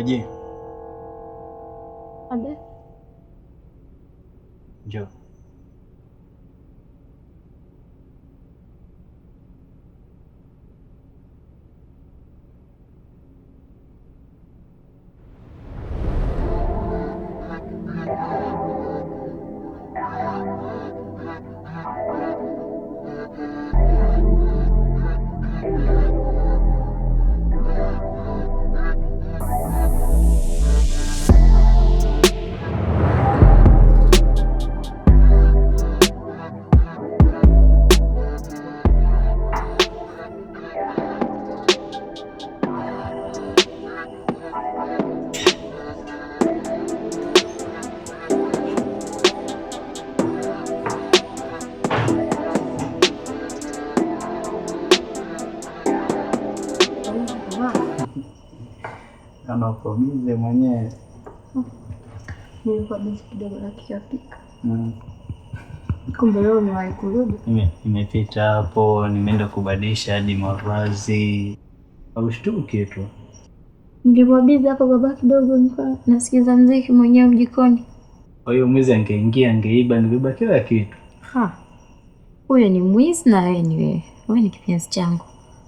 Weje. Abe. Njoo. Anakomize mwenyewe. Nilikuwa busy kidogo na kikafika. Kumbe leo umewahi kurudi? Nimepita hapo, nimeenda kubadilisha hadi mavazi. Haushtuki tu. Nilikuwa busy hapo baba kidogo, nilikuwa nasikiza muziki mwenyewe mjikoni. Kwa hiyo mwizi angeingia, angeiba, ningeiba kila kitu. Huyo ni mwizi na wewe ni wewe. Wewe ni kipenzi changu.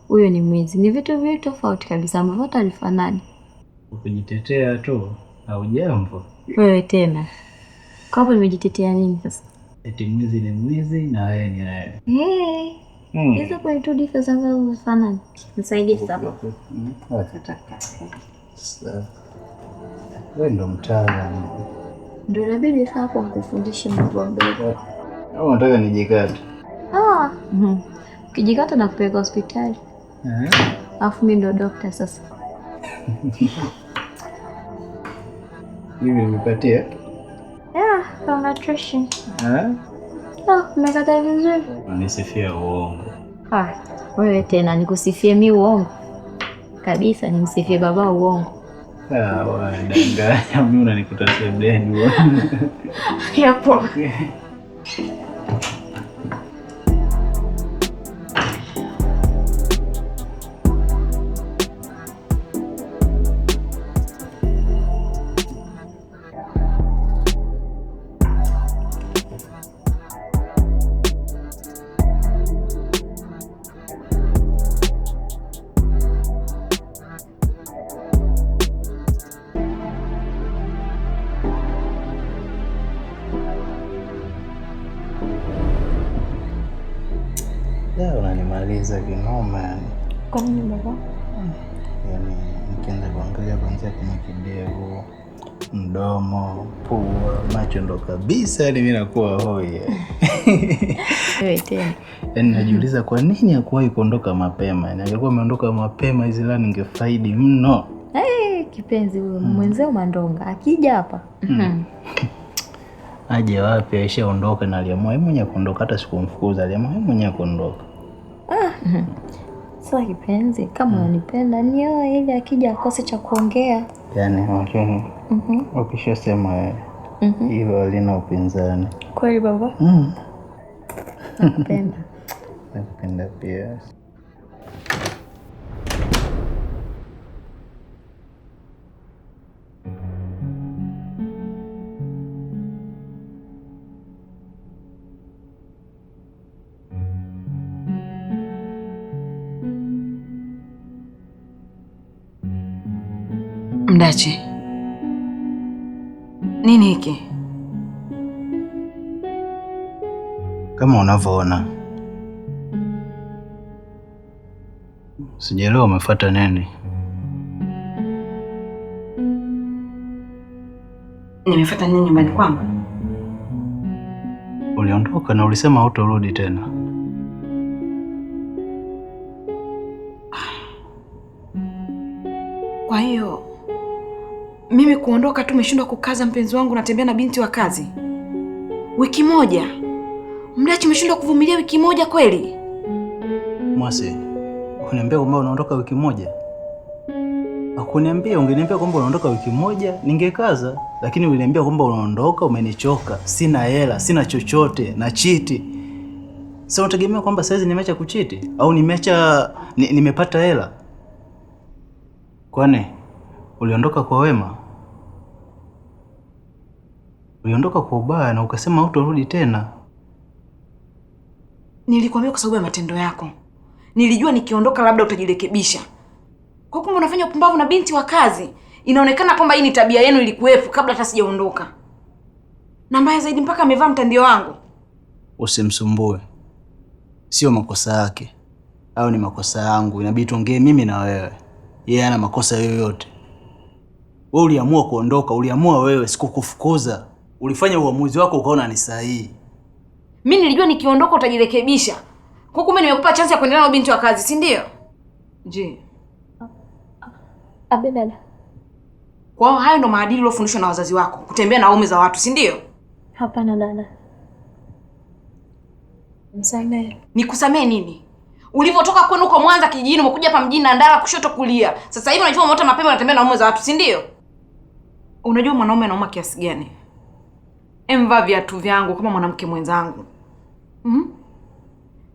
Huyo ni mwizi. Ni vitu viwili tofauti kabisa ambavyo halifanani. Ukijitetea tu au jambo. Wewe tena. Kwa hapo nimejitetea nini sasa? Eti mwizi ni mwizi na wewe ni wewe. Hizo kwa tu difference ambazo halifanani. Nisaidie sasa. Sasa. Wewe ndo mtaalamu. Ndio inabidi sasa hapo nikufundishe mambo mdogo. Au unataka nijikate? Ukijikata na kupeleka hospitali. Alafu mimi ndo daktari sasa. Mimi nimepatia? Congratulations. Umekata vizuri. Unisifia uongo. Wewe tena nikusifie mimi uongo? Kabisa nimsifie baba uongo. Danganya, mimi unanikuta sebuleni bwana. Yapo. Unanimaliza kinoma yani. Kwa nini baba? Yaani nikianza kuangalia kuanzia kwenye kidevu, mdomo, pua, macho ndo kabisa yani mimi nakuwa hoi. Wewe tena. Yaani najiuliza kwa nini hakuwahi kuondoka mapema? Yaani angekuwa ameondoka mapema hizi leo ningefaidi mno. Kipenzi huyo mwenzeo Mandonga akija hapa. Aje wapi, aishaondoka na aliamua yeye mwenyewe kuondoka, hata sikumfukuza, aliamua yeye mwenyewe kuondoka. Sasa kipenzi, kama unanipenda nioe ili akija akose cha kuongea. Yaani ukishasema hilo halina upinzani. Kweli baba? Nakupenda. Nakupenda pia. Mdachi, nini hiki? Kama unavyoona, sijaelewa umefuata nini? Nimefuata nini nyumbani kwangu? Uliondoka na ulisema hautorudi tena. Kwa hiyo mimi kuondoka tu umeshindwa kukaza mpenzi wangu, natembea na binti wa kazi wiki moja? Mdachi, umeshindwa kuvumilia wiki moja kweli? Mwasi, uniambia kwamba unaondoka wiki moja? Hakuniambia, ungeniambia kwamba unaondoka wiki moja ningekaza, lakini uliniambia kwamba unaondoka, umenichoka, sina hela, sina chochote, na chiti. Sasa unategemea kwamba saizi nimeacha kuchiti au nimepata hela? Kwani Uliondoka kwa wema, uliondoka kwa ubaya na ukasema hutorudi tena. Nilikwambia kwa sababu ya matendo yako. Nilijua nikiondoka labda utajirekebisha. Kwa kumbe unafanya upumbavu na binti wa kazi. Inaonekana kwamba hii ni tabia yenu ilikuwepo kabla hata sijaondoka. Na mbaya zaidi mpaka amevaa mtandio wangu. Usimsumbue. Sio makosa yake. Au ni makosa yangu. Inabidi tuongee mimi na wewe. Yeye hana makosa yoyote. Wewe uliamua kuondoka, uliamua wewe, sikukufukuza. Ulifanya uamuzi wako ukaona ni sahihi. Mimi nilijua nikiondoka utajirekebisha. Kwa kumbe nimekupa chance ya kuendelea na binti wa kazi, si ndio? Je. Dada. Kwa hayo ndo maadili uliofundishwa na wazazi wako, kutembea na waume za watu, si ndio? Hapana dada. Msamehe. Nikusamee nini? Ulivyotoka kwenu huko Mwanza kijijini umekuja hapa mjini na ndala kushoto kulia. Sasa hivi unajua umeota mapema unatembea na waume za watu, si ndio? Unajua mwanaume anauma kiasi gani? Emvaa viatu vyangu kama mwanamke mwenzangu.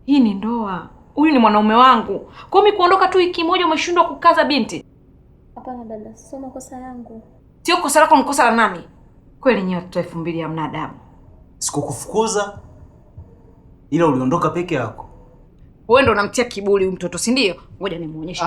Hii ni ndoa. Huyu ni mwanaume wangu. Kwa mimi kuondoka tu wiki moja umeshindwa kukaza binti? Hapana dada, sio makosa yangu. Sio kosa lako, mkosa la nani? Kweli nyewe watoto 2000 hamna adabu. Sikukufukuza. Ila uliondoka peke yako. Wewe ndo unamtia kiburi huyu mtoto, si ndio? Ngoja nimuonyeshe.